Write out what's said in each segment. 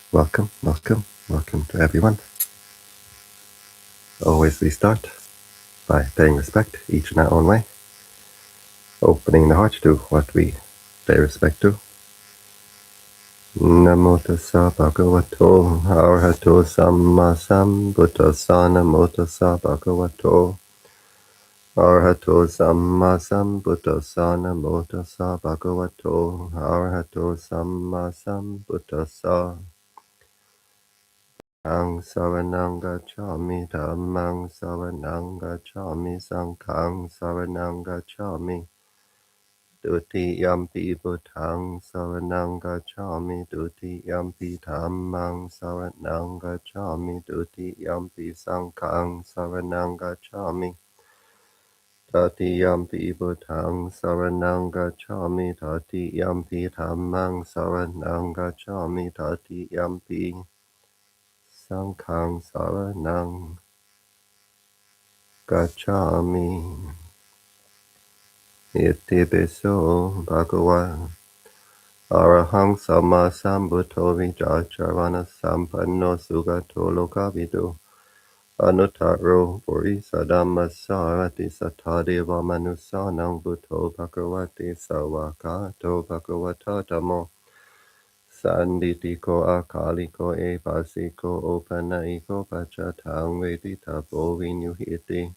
Welcome, welcome, welcome to everyone. Always we start by paying respect, each in our own way, opening the heart to what we pay respect to. Namo tassa bhagavato arahato samma sambuddhassa. Namo tassa bhagavato arahato samma sambuddhassa. Namo tassa bhagavato arahato samma sambuddhassa. Ang saranang gacchami, dhammang saranang gacchami, sanghang saranang gacchami. Dutiyampi buddhang saranang gacchami, dutiyampi dhammang saranang gacchami, dutiyampi sanghang saranang gacchami. Tatiyampi buddhang saranang gacchami, tatiyampi dhammang saranang gacchami, tatiyampi sanghang saranang gacchami. Iti piso bhagava arahang sama sambuddho vijacharana sampanno sugato lokavidu anuttaro purisadhamma sarati satadeva manusanang buddho bhagavati sawakato bhagavata dhammo Sanditiko akaliko epasiko opanaiko pachatang vedita bovinyuhiti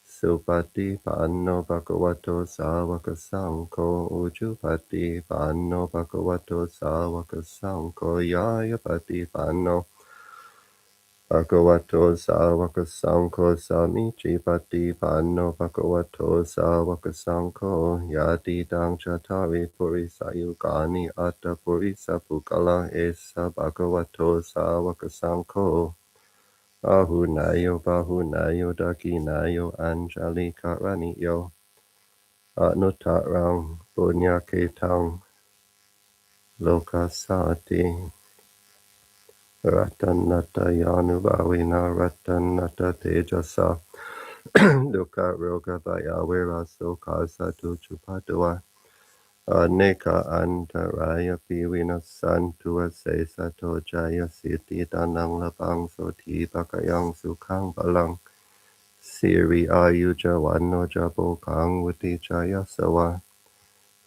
supati panno bhagavato sāvaka saṅgho ujupati panno bhagavato sāvaka saṅgho yāyapati panno bhagavato sāvaka saṅgho samicipati panno bhagavato sāvaka saṅgho yadidang cattari purisa yugani atta purisa pukala esa bhagavato sāvaka saṅgho Ahunayo bahunayo dakinayo anjali karaniyo anutarang punyaketang lokasati ratanata yanubhavina ratanata tejasa dukkha roga bhayavira sokasatu chupatua aneka antaraya pivinasantu asesato jaya siddhi danang labang soti bakayang sukhang balang Siri ayuja wano jabo kang wati jaya sawa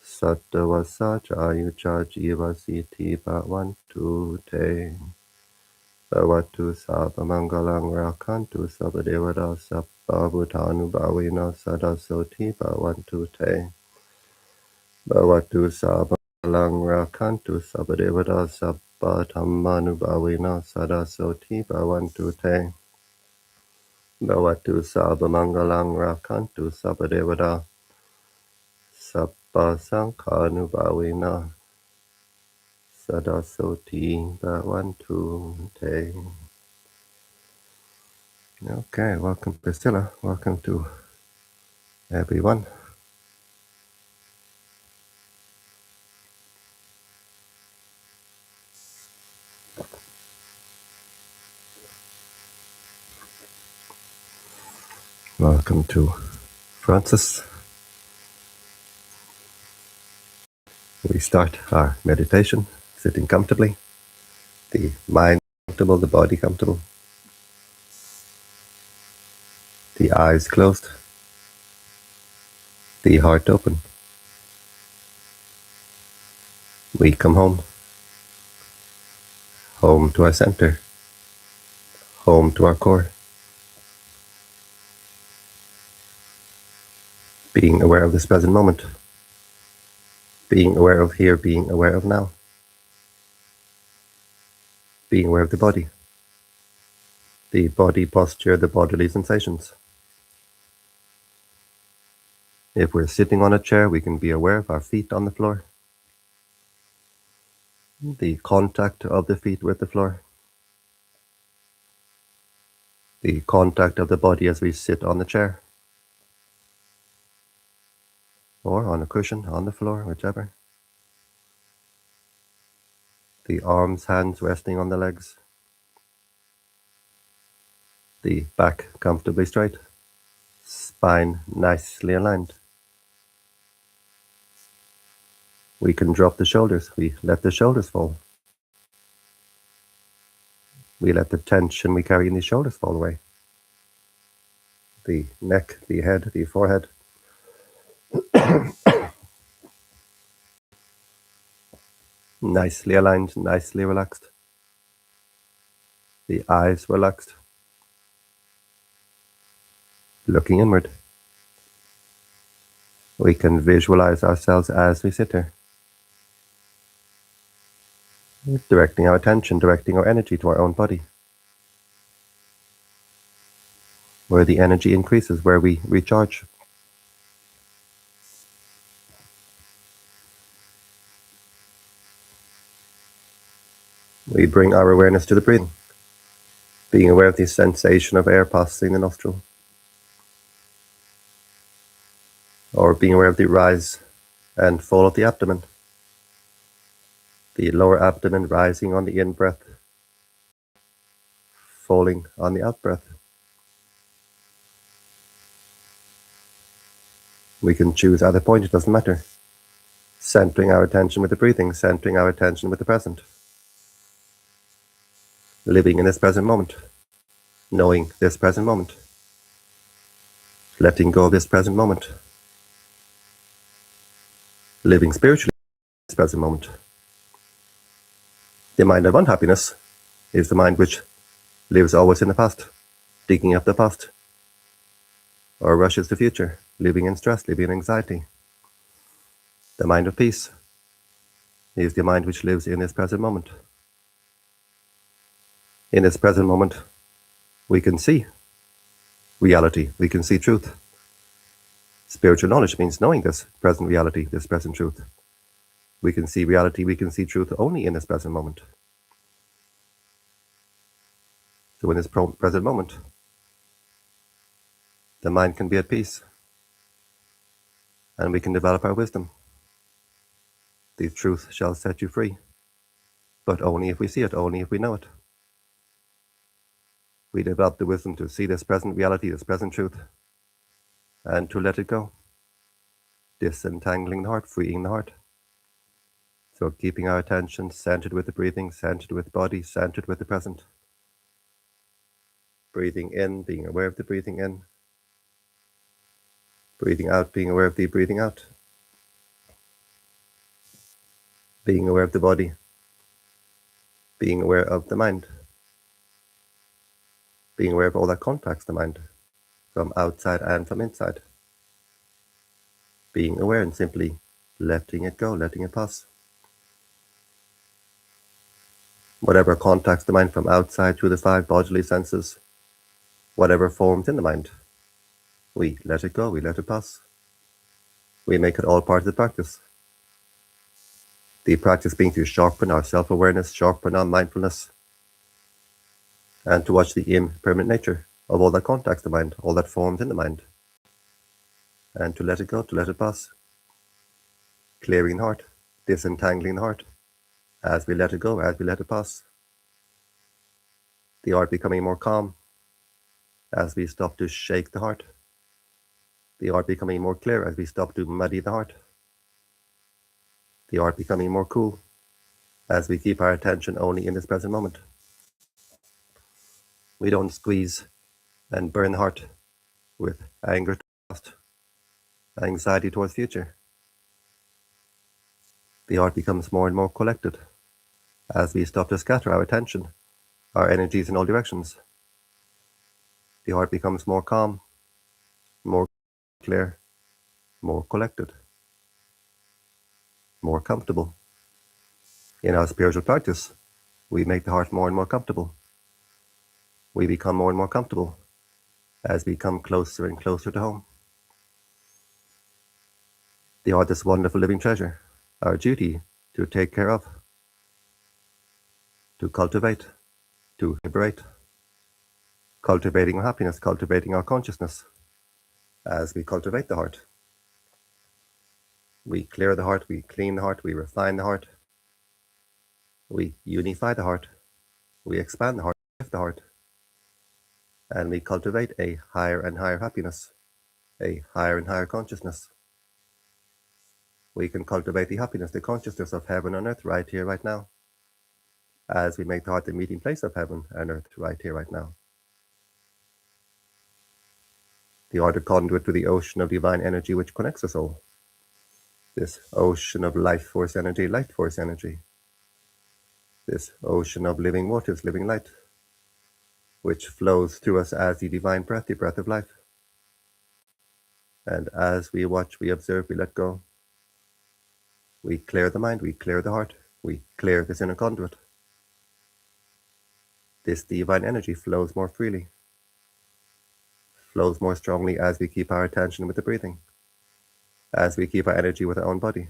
sattva saja ayuja jiva siti bhavantu te bhavatu sabha mangalang rakantu sabha devata sabha bhutanu bhavina sada soti bhavantu te bhavatu sabha mangalang rakantu sabha devata sabha dhammanu bhavina sada soti bhavantu te Bhavatu sabha mangalang rakantu sabha devata sabha sankhanubhavina sadasoti bhavantu te. Okay, welcome Priscilla. Welcome to everyone. Welcome to Francis. We start our meditation sitting comfortably. The mind comfortable, the body comfortable. The eyes closed. The heart open. We come home. Home to our center. Home to our core. Being aware of this present moment. Being aware of here, being aware of now. Being aware of the body posture, the bodily sensations. If we're sitting on a chair, we can be aware of our feet on the floor, the contact of the feet with the floor, the contact of the body as we sit on the chair, or on a cushion, on the floor, whichever. The arms, hands resting on the legs, the back comfortably straight, spine nicely aligned. We can drop the shoulders, we let the shoulders fall. We let the tension we carry in the shoulders fall away. The neck, the head, the forehead. Nicely aligned, nicely relaxed. The eyes relaxed. Looking inward. We can visualize ourselves as we sit here. Directing our attention, directing our energy to our own body. Where the energy increases, where we recharge. We bring our awareness to the breathing, being aware of the sensation of air passing the nostril, or being aware of the rise and fall of the abdomen, the lower abdomen rising on the in-breath, falling on the out-breath. We can choose either point, it doesn't matter. Centering our attention with the breathing, centering our attention with the present. Living in this present moment, knowing this present moment, letting go of this present moment, living spiritually in this present moment. The mind of unhappiness is the mind which lives always in the past, digging up the past, or rushes to the future, living in stress, living in anxiety. The mind of peace is the mind which lives in this present moment. In this present moment, we can see reality, we can see truth. Spiritual knowledge means knowing this present reality, this present truth. We can see reality, we can see truth only in this present moment. So in this present moment, the mind can be at peace, and we can develop our wisdom. The truth shall set you free, but only if we see it, only if we know it. We develop the wisdom to see this present reality, this present truth, and to let it go. Disentangling the heart, freeing the heart. So keeping our attention centered with the breathing, centered with the body, centered with the present. Breathing in, being aware of the breathing in. Breathing out, being aware of the breathing out. Being aware of the body. Being aware of the mind. Being aware of all that contacts the mind, from outside and from inside. Being aware and simply letting it go, letting it pass. Whatever contacts the mind from outside through the 5 bodily senses, whatever forms in the mind, we let it go, we let it pass. We make it all part of the practice. The practice being to sharpen our self-awareness, sharpen our mindfulness, and to watch the impermanent nature of all that contacts the mind, all that forms in the mind, and to let it go, to let it pass. Clearing the heart, disentangling the heart, as we let it go, as we let it pass. The heart becoming more calm, as we stop to shake the heart. The heart becoming more clear as we stop to muddy the heart. The heart becoming more cool as we keep our attention only in this present moment. We don't squeeze and burn the heart with anger towards past, anxiety towards future. The heart becomes more and more collected as we stop to scatter our attention, our energies in all directions. The heart becomes more calm, more clear, more collected, more comfortable. In our spiritual practice, we make the heart more and more comfortable. We become more and more comfortable as we come closer and closer to home. The heart is wonderful living treasure, our duty to take care of, to cultivate, to liberate, cultivating our happiness, cultivating our consciousness. As we cultivate the heart, we clear the heart, we clean the heart, we refine the heart, we unify the heart, we expand the heart, lift the heart, and we cultivate a higher and higher happiness, a higher and higher consciousness. We can cultivate the happiness, the consciousness of heaven and earth right here, right now, as we make the heart the meeting place of heaven and earth right here, right now. The heart a conduit to the ocean of divine energy which connects us all. This ocean of life force energy, light force energy. This ocean of living waters, living light, which flows through us as the divine breath, the breath of life. And as we watch, we observe, we let go. We clear the mind, we clear the heart, we clear this inner conduit. This divine energy flows more freely, flows more strongly as we keep our attention with the breathing, as we keep our energy with our own body.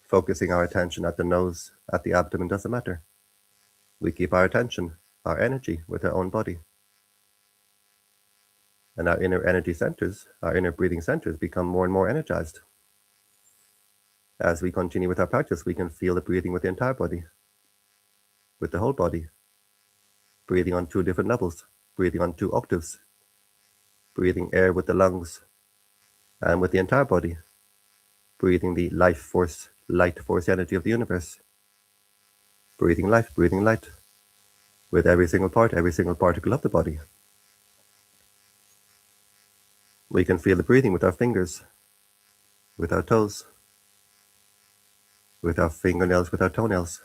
Focusing our attention at the nose, at the abdomen, doesn't matter. We keep our attention, our energy, with our own body. And our inner energy centers, our inner breathing centers, become more and more energized. As we continue with our practice, we can feel the breathing with the entire body, with the whole body, breathing on 2 different levels, breathing on 2 octaves, breathing air with the lungs and with the entire body, breathing the life force, light force energy of the universe, breathing life, breathing light, with every single part, every single particle of the body. We can feel the breathing with our fingers, with our toes, with our fingernails, with our toenails.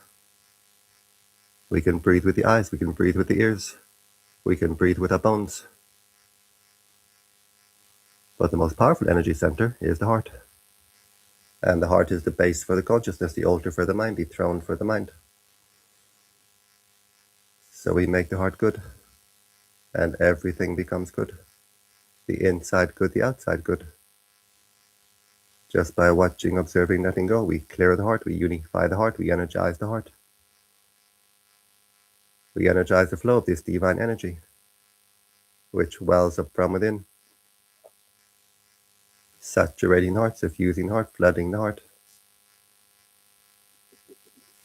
We can breathe with the eyes, we can breathe with the ears, we can breathe with our bones. But the most powerful energy center is the heart. And the heart is the base for the consciousness, the altar for the mind, the throne for the mind. So we make the heart good, and everything becomes good. The inside good, the outside good. Just by watching, observing, letting go, we clear the heart, we unify the heart, we energize the heart. We energize the flow of this divine energy, which wells up from within, saturating the heart, suffusing the heart, flooding the heart.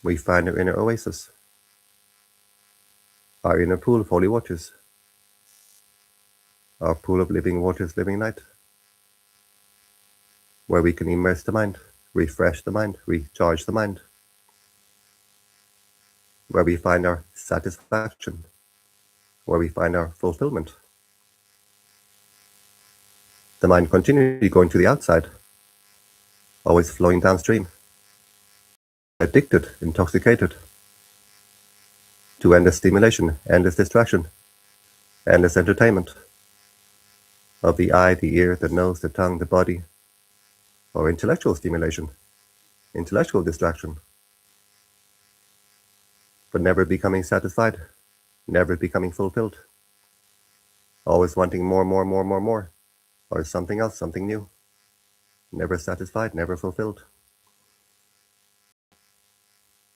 We find our inner oasis, our inner pool of holy waters, our pool of living waters, living light, where we can immerse the mind, refresh the mind, recharge the mind, where we find our satisfaction, where we find our fulfillment. The mind continually going to the outside, always flowing downstream, addicted, intoxicated, to endless stimulation, endless distraction, endless entertainment of the eye, the ear, the nose, the tongue, the body, or intellectual stimulation, intellectual distraction, but never becoming satisfied, never becoming fulfilled, always wanting more, or something else, something new, never satisfied, never fulfilled.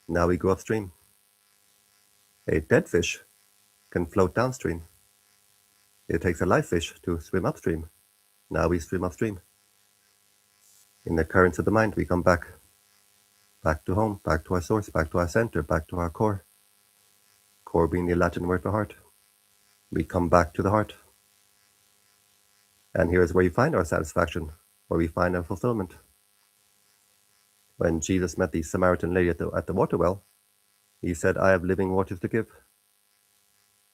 Now we go upstream. A dead fish can float downstream. It takes a live fish to swim upstream. Now we swim upstream. In the currents of the mind, we come back to home, back to our source, back to our center, back to our core. Core being the Latin word for heart. We come back to the heart. And here is where we find our satisfaction, where we find our fulfillment. When Jesus met the Samaritan lady at the water well, he said, I have living waters to give.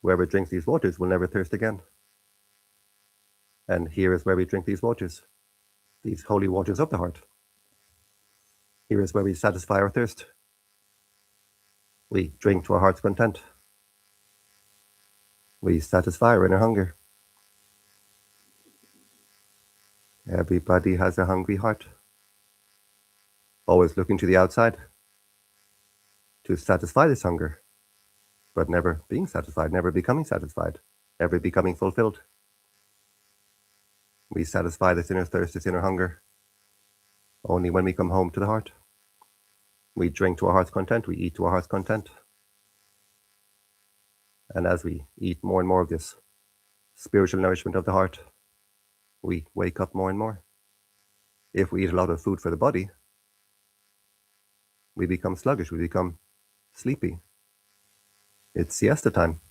Whoever drinks these waters will never thirst again. And here is where we drink these waters, these holy waters of the heart. Here is where we satisfy our thirst. We drink to our heart's content. We satisfy our inner hunger. Everybody has a hungry heart, always looking to the outside to satisfy this hunger, but never being satisfied, never becoming satisfied, never becoming fulfilled. We satisfy this inner thirst, this inner hunger, only when we come home to the heart. We drink to our heart's content, we eat to our heart's content. And as we eat more and more of this spiritual nourishment of the heart, we wake up more and more. If we eat a lot of food for the body, we become sluggish, we become sleepy. It's siesta time.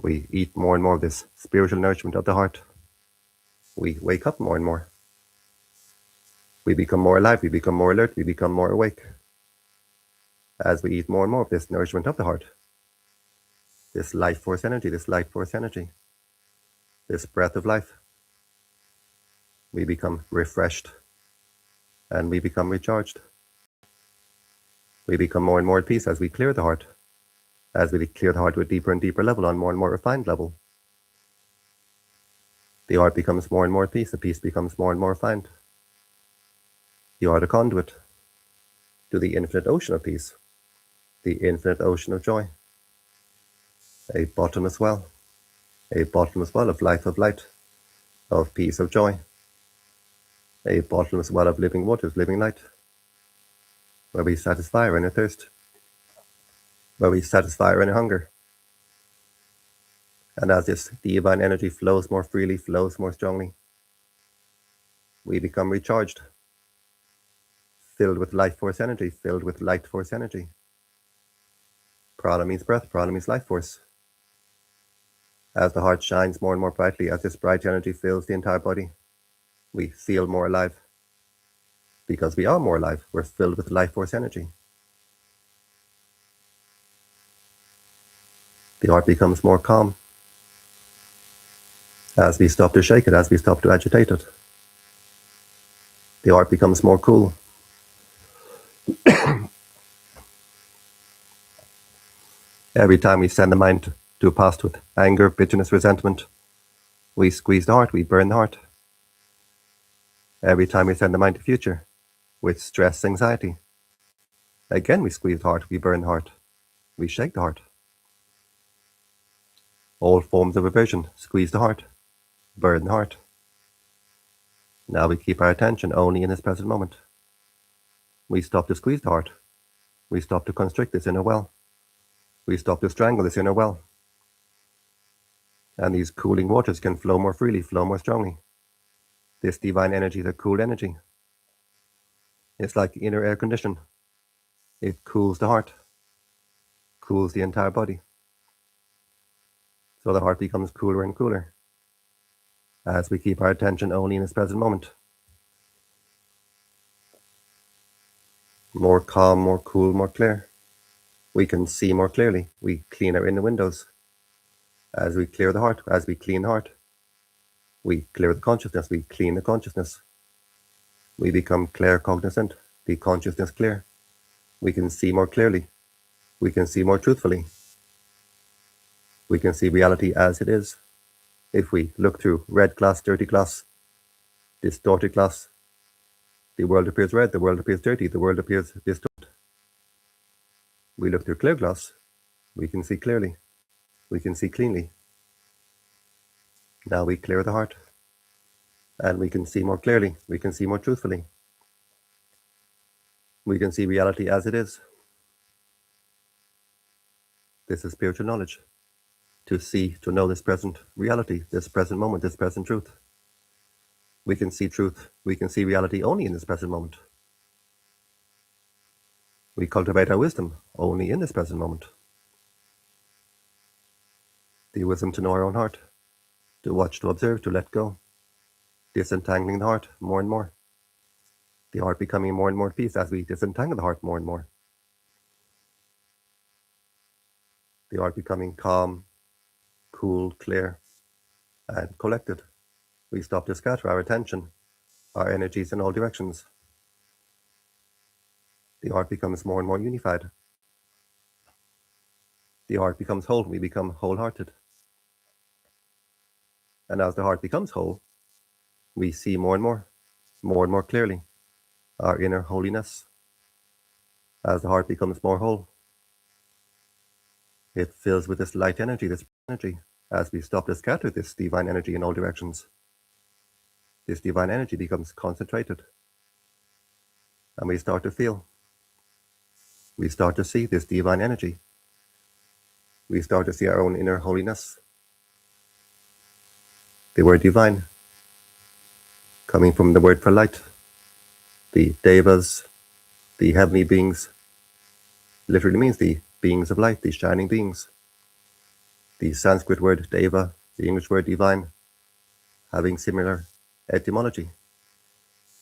We eat more and more of this spiritual nourishment of the heart. We wake up more and more. We become more alive, we become more alert, we become more awake. as we eat more and more of this nourishment of the heart, this life force energy, this light force energy, this breath of life, we become refreshed and we become recharged. We become more and more at peace as we clear the heart, as we clear the heart to a deeper and deeper level, on more and more refined level. The heart becomes more and more at peace, the peace becomes more and more refined. You are the conduit to the infinite ocean of peace, the infinite ocean of joy, a bottomless well of life, of light, of peace, of joy, a bottomless well of living waters, living light, where we satisfy our inner thirst, where we satisfy our inner hunger. And as this divine energy flows more freely, flows more strongly, we become recharged, filled with life force energy, filled with light force energy. Prana means breath, prana means life force. As the heart shines more and more brightly, as this bright energy fills the entire body, we feel more alive. Because we are more alive, we're filled with life force energy. The heart becomes more calm as we stop to shake it, as we stop to agitate it. The heart becomes more cool. Every time we send the mind to a past with anger, bitterness, resentment, we squeeze the heart, we burn the heart. Every time we send the mind to future with stress, anxiety, again we squeeze the heart, we burn the heart, we shake the heart. All forms of aversion, squeeze the heart, burn the heart. Now we keep our attention only in this present moment. We stop to squeeze the heart. We stop to constrict this inner well. We stop to strangle this inner well. And these cooling waters can flow more freely, flow more strongly. This divine energy is a cool energy. It's like inner air condition. It cools the heart, cools the entire body. So the heart becomes cooler and cooler as we keep our attention only in this present moment. More calm, more cool, more clear. We can see more clearly. We clean our inner windows. As we clear the heart, as we clean the heart, we clear the consciousness, we clean the consciousness. We become clear cognizant, the consciousness clear. We can see more clearly. We can see more truthfully. We can see reality as it is. If we look through red glass, dirty glass, distorted glass, the world appears red, the world appears dirty, the world appears distorted. We look through clear glass, we can see clearly, we can see cleanly. Now we clear the heart, and we can see more clearly, we can see more truthfully. We can see reality as it is. This is spiritual knowledge. To see, to know this present reality, this present moment, this present truth. We can see truth, we can see reality only in this present moment. We cultivate our wisdom only in this present moment. The wisdom to know our own heart, to watch, to observe, to let go, disentangling the heart more and more. The heart becoming more and more at peace as we disentangle the heart more and more. The heart becoming calm, cool, clear, and collected. We stop to scatter our attention, our energies in all directions. The heart becomes more and more unified. The heart becomes whole, we become wholehearted. And as the heart becomes whole, we see more and more clearly, our inner holiness. As the heart becomes more whole, it fills with this light energy, this energy, as we stop to scatter this divine energy in all directions. This divine energy becomes concentrated, and we start to feel. We start to see this divine energy. We start to see our own inner holiness. The word divine, coming from the word for light, the devas, the heavenly beings, literally means the beings of light, the shining beings. The Sanskrit word deva, the English word divine, having similar etymology.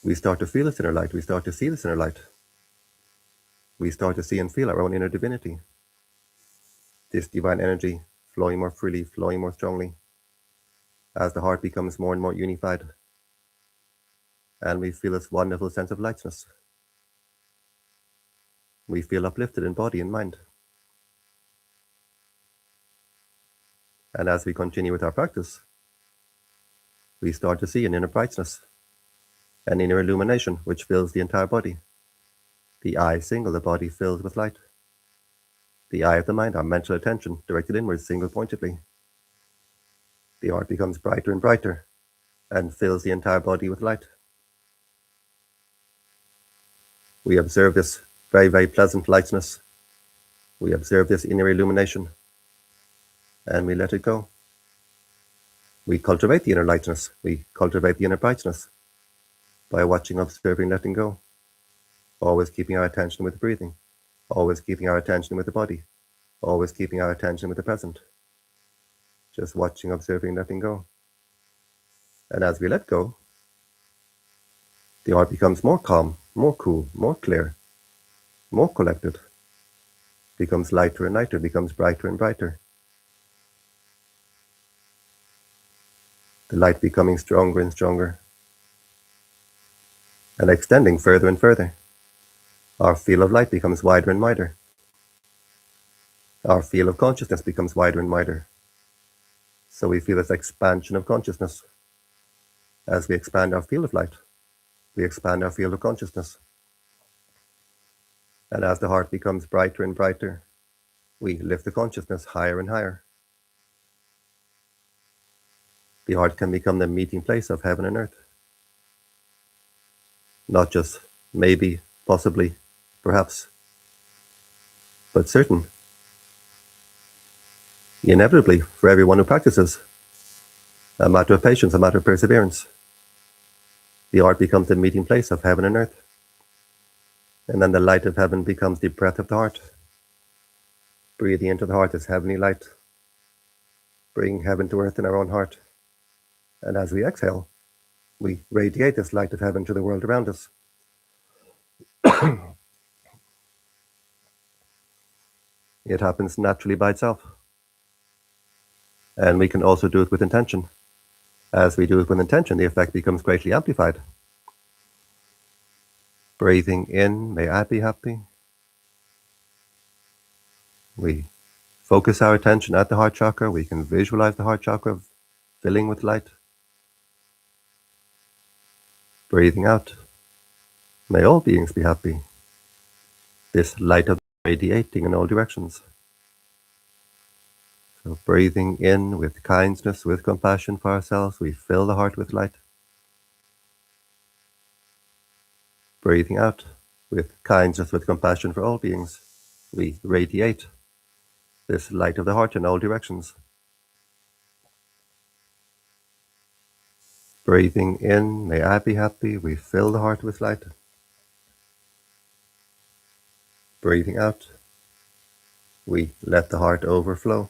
We start to feel this inner light, we start to see this inner light. we start to see and feel our own inner divinity. This divine energy flowing more freely, flowing more strongly, as the heart becomes more and more unified, and we feel this wonderful sense of lightness. We feel uplifted in body and mind. And as we continue with our practice, we start to see an inner brightness, an inner illumination which fills the entire body. The eye single, the body fills with light. The eye of the mind, our mental attention directed inwards single-pointedly. The heart becomes brighter and brighter and fills the entire body with light. We observe this very, very pleasant lightness. We observe this inner illumination, and we let it go. We cultivate the inner lightness. We cultivate the inner brightness by watching, observing, letting go. Always keeping our attention with the breathing. Always keeping our attention with the body. Always keeping our attention with the present. Just watching, observing, letting go. And as we let go, the heart becomes more calm, more cool, more clear, more collected. Becomes lighter and lighter, becomes brighter and brighter. The light becoming stronger and stronger, and extending further and further. Our field of light becomes wider and wider. Our field of consciousness becomes wider and wider. So we feel this expansion of consciousness. As we expand our field of light, we expand our field of consciousness. And as the heart becomes brighter and brighter, we lift the consciousness higher and higher. The heart can become the meeting place of heaven and earth. Not just maybe, possibly, perhaps, but certain. Inevitably, for everyone who practices, a matter of patience, a matter of perseverance. The heart becomes the meeting place of heaven and earth. And then the light of heaven becomes the breath of the heart. Breathing into the heart is heavenly light, bringing heaven to earth in our own heart. And as we exhale, we radiate this light of heaven to the world around us. It happens naturally by itself. And we can also do it with intention. As we do it with intention, the effect becomes greatly amplified. Breathing in, may I be happy. We focus our attention at the heart chakra. We can visualize the heart chakra filling with light. Breathing out, may all beings be happy. This light of radiating in all directions. So breathing in with kindness, with compassion for ourselves, we fill the heart with light. Breathing out with kindness, with compassion for all beings, we radiate this light of the heart in all directions. Breathing in, may I be happy, we fill the heart with light. Breathing out, we let the heart overflow.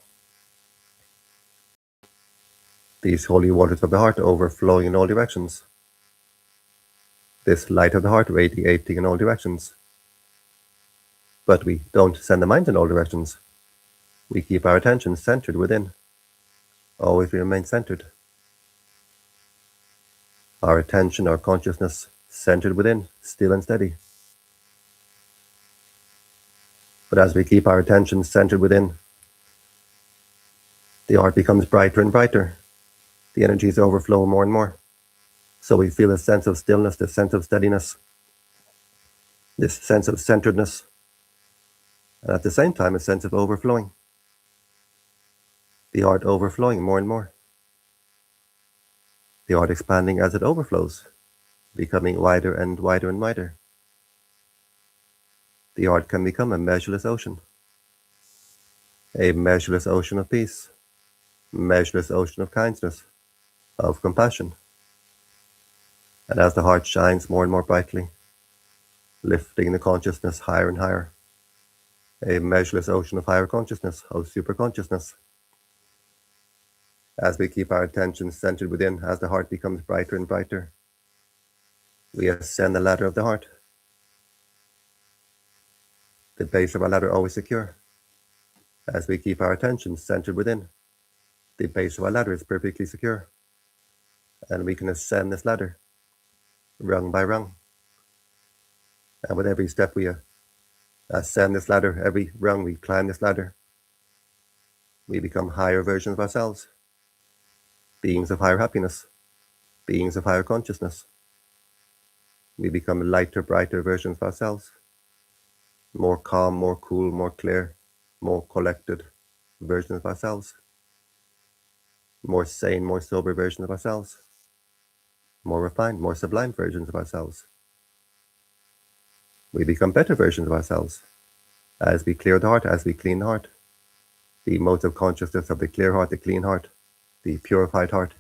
These holy waters of the heart overflowing in all directions. This light of the heart radiating in all directions. But we don't send the mind in all directions. We keep our attention centered within. Always remain centered. Our attention, our consciousness centered within, still and steady. But as we keep our attention centered within, the heart becomes brighter and brighter. The energies overflow more and more. So we feel a sense of stillness, this sense of steadiness, this sense of centeredness, and at the same time a sense of overflowing. The heart overflowing more and more. The heart expanding as it overflows, becoming wider and wider and wider. The heart can become a measureless ocean of peace, measureless ocean of kindness, of compassion. And as the heart shines more and more brightly, lifting the consciousness higher and higher, a measureless ocean of higher consciousness, of superconsciousness. As we keep our attention centered within, as the heart becomes brighter and brighter, we ascend the ladder of the heart. the base of our ladder always secure. As we keep our attention centered within, the base of our ladder is perfectly secure. And we can ascend this ladder, rung by rung. And with every step we ascend this ladder, every rung we climb this ladder, we become higher versions of ourselves, beings of higher happiness, beings of higher consciousness. We become lighter, brighter versions of ourselves, more calm, more cool, more clear, more collected versions of ourselves, more sane, more sober versions of ourselves, more refined, more sublime versions of ourselves. We become better versions of ourselves as we clear the heart, as we clean the heart. The modes of consciousness of the clear heart, the clean heart, the purified heart,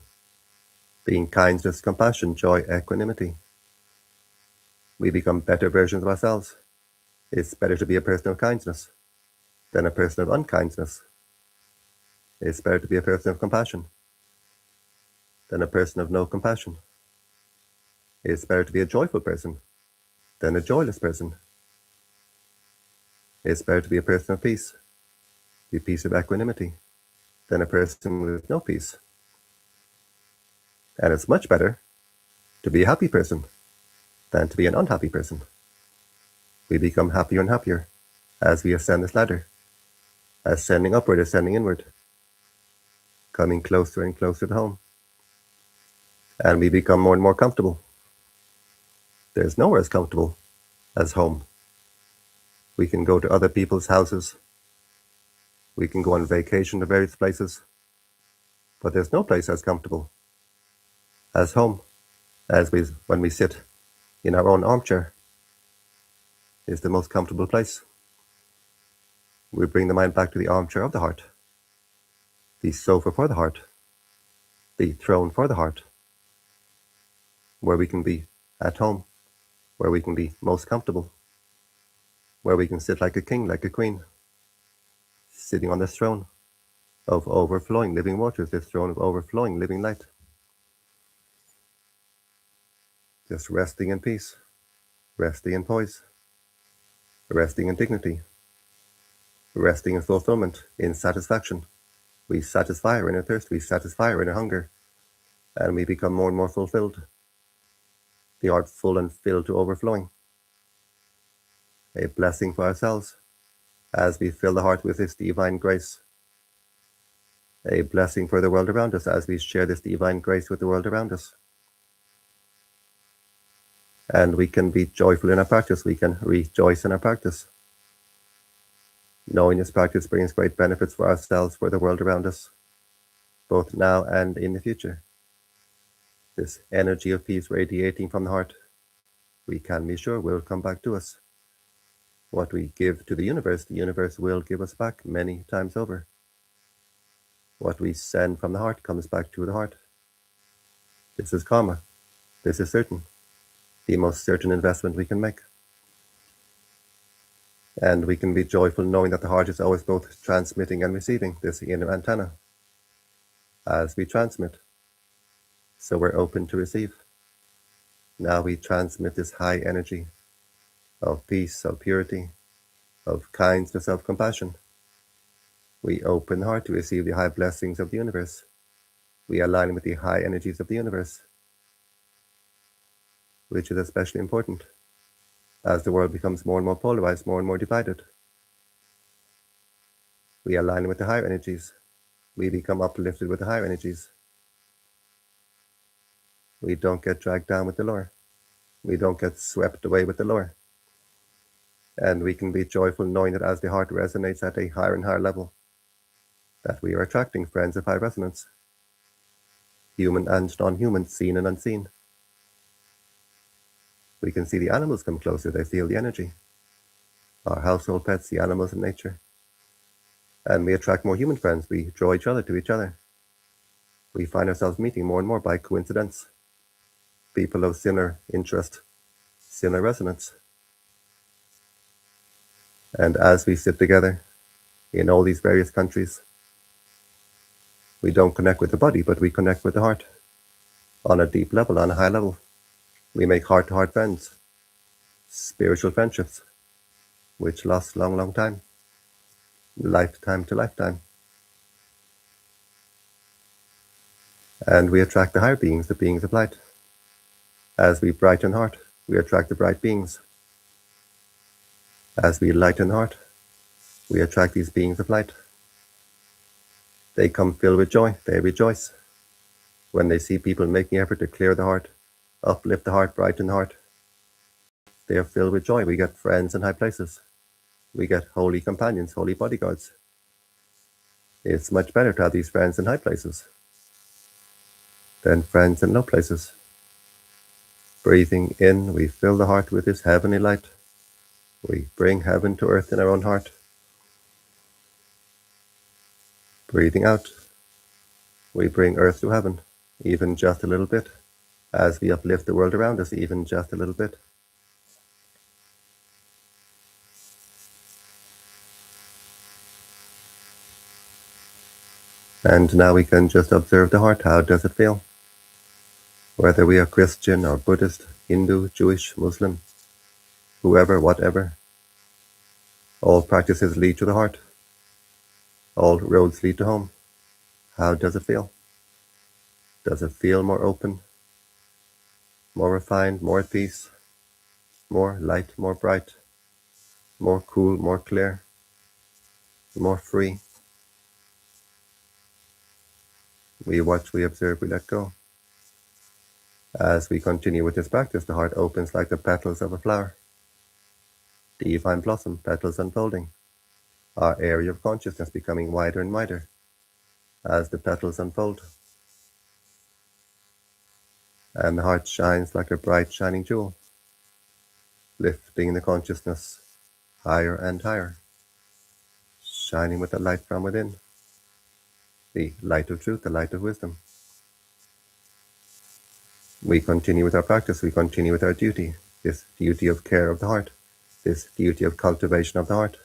being kindness, compassion, joy, equanimity. We become better versions of ourselves. It's better to be a person of kindness than a person of unkindness. It's better to be a person of compassion than a person of no compassion. It's better to be a joyful person than a joyless person. It's better to be a person of peace, the peace of equanimity, than a person with no peace. And it's much better to be a happy person than to be an unhappy person. We become happier and happier as we ascend this ladder, ascending upward, ascending inward, coming closer and closer to home. And we become more and more comfortable. There's nowhere as comfortable as home. We can go to other people's houses. We can go on vacation to various places. But there's no place as comfortable as home, when we sit in our own armchair. Is the most comfortable place. We bring the mind back to the armchair of the heart, the sofa for the heart, the throne for the heart, where we can be at home, where we can be most comfortable, where we can sit like a king, like a queen, sitting on this throne of overflowing living waters, this throne of overflowing living light, just resting in peace, resting in poise, resting in dignity, resting in fulfillment, in satisfaction. We satisfy our inner thirst, we satisfy our inner hunger, and we become more and more fulfilled. The heart full and filled to overflowing. A blessing for ourselves as we fill the heart with this divine grace. A blessing for the world around us as we share this divine grace with the world around us. And we can be joyful in our practice. We can rejoice in our practice. Knowing this practice brings great benefits for ourselves, for the world around us, both now and in the future. This energy of peace radiating from the heart, we can be sure will come back to us. What we give to the universe will give us back many times over. What we send from the heart comes back to the heart. This is karma. This is certain. The most certain investment we can make. And we can be joyful knowing that the heart is always both transmitting and receiving, this inner antenna. As we transmit, so we're open to receive. Now we transmit this high energy of peace, of purity, of kindness, of compassion. We open the heart to receive the high blessings of the universe. We align with the high energies of the universe, which is especially important as the world becomes more and more polarized, more and more divided. We align with the higher energies. We become uplifted with the higher energies. We don't get dragged down with the lower. We don't get swept away with the lower. And we can be joyful knowing that as the heart resonates at a higher and higher level, that we are attracting friends of high resonance, human and non-human, seen and unseen. We can see the animals come closer, they feel the energy. Our household pets, the animals in nature. And we attract more human friends, we draw each other to each other. We find ourselves meeting more and more by coincidence. People of similar interest, similar resonance. And as we sit together in all these various countries, we don't connect with the body, but we connect with the heart on a deep level, on a high level. We make heart-to-heart friends, spiritual friendships. which lasts long, long time, lifetime to lifetime. And we attract the higher beings, the beings of light. As we brighten heart, we attract the bright beings. As we lighten heart, we attract these beings of light. They come filled with joy, they rejoice. When they see people making effort to clear the heart, uplift the heart, brighten the heart, they are filled with joy. We get friends in high places. We get holy companions, holy bodyguards. It's much better to have these friends in high places than friends in low places. Breathing in, we fill the heart with this heavenly light. We bring heaven to earth in our own heart. Breathing out, we bring earth to heaven, even just a little bit, as we uplift the world around us, even just a little bit. And now we can just observe the heart. How does it feel? Whether we are Christian or Buddhist, Hindu, Jewish, Muslim, whoever, whatever, all practices lead to the heart. All roads lead to home. How does it feel? Does it feel more open, more refined, more at peace, more light, more bright, more cool, more clear, more free? We watch, we observe, we let go. As we continue with this practice, the heart opens like the petals of a flower. Divine blossom, petals unfolding. Our area of consciousness becoming wider and wider as the petals unfold. And the heart shines like a bright shining jewel, lifting the consciousness higher and higher, shining with the light from within, the light of truth, the light of wisdom. We continue with our practice, we continue with our duty, this duty of care of the heart, this duty of cultivation of the heart.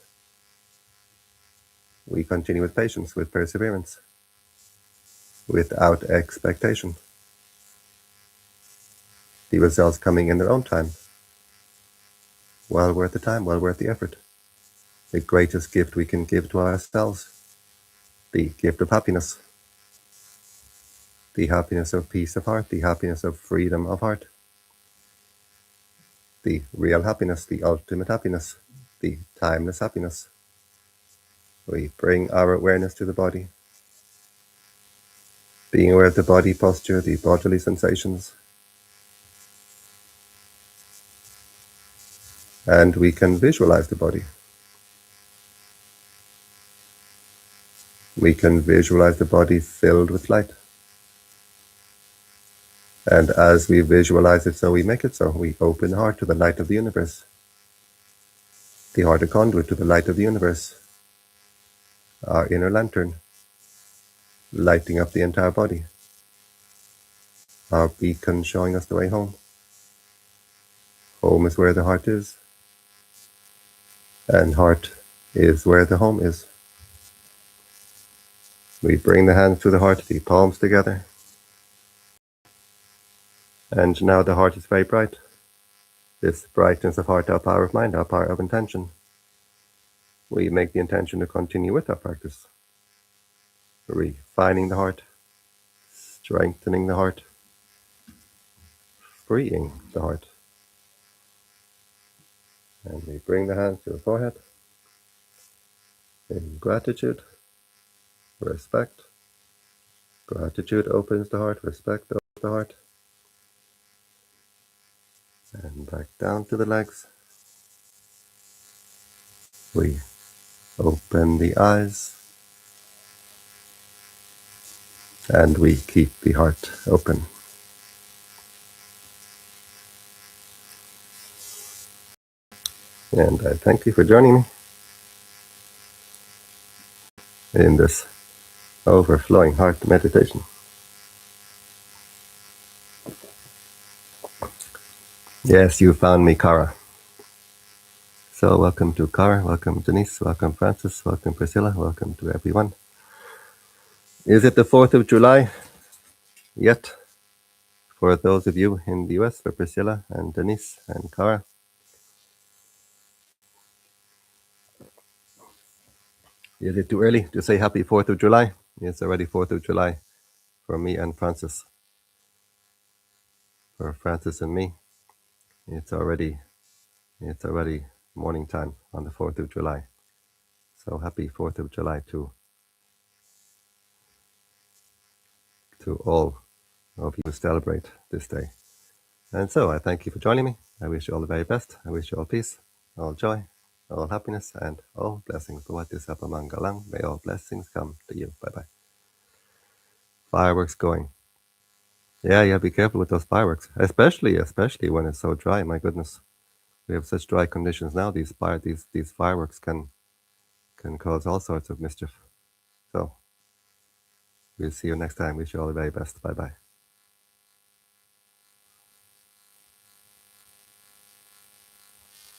We continue with patience, with perseverance, without expectation. The results coming in their own time. Well worth the time, well worth the effort. The greatest gift we can give to ourselves, the gift of happiness. The happiness of peace of heart, the happiness of freedom of heart. The real happiness, the ultimate happiness, the timeless happiness. We bring our awareness to the body, being aware of the body posture, the bodily sensations. And we can visualize the body. We can visualize the body filled with light. And as we visualize it so, we make it so. We open the heart to the light of the universe. The heart a conduit to the light of the universe. Our inner lantern, lighting up the entire body. Our beacon showing us the way home. Home is where the heart is. And heart is where the home is. We bring the hands to the heart, the palms together. And now the heart is very bright. This brightness of heart, our power of mind, our power of intention. We make the intention to continue with our practice. Refining the heart, strengthening the heart, freeing the heart. And we bring the hands to the forehead in gratitude, respect. Gratitude opens the heart, respect opens the heart. And back down to the legs. We open the eyes. And we keep the heart open. And I thank you for joining me in this overflowing heart meditation. Yes, you found me, Kara. So welcome to Kara, welcome Denise, welcome Francis, welcome Priscilla, welcome to everyone. Is it the 4th of July yet? For those of you in the US, for Priscilla and Denise and Kara. Is it too early to say happy 4th of July? It's already 4th of July for me and Francis. For Francis and me, it's already morning time on the 4th of July. So happy 4th of July to all of you who celebrate this day. And so I thank you for joining me. I wish you all the very best. I wish you all peace, all joy, all happiness, and all blessings. Mangalang. May all blessings come to you. Bye-bye. Fireworks going. Yeah, be careful with those fireworks. Especially when it's so dry. My goodness. We have such dry conditions now. These fireworks can cause all sorts of mischief. So we'll see you next time. Wish you all the very best. Bye-bye.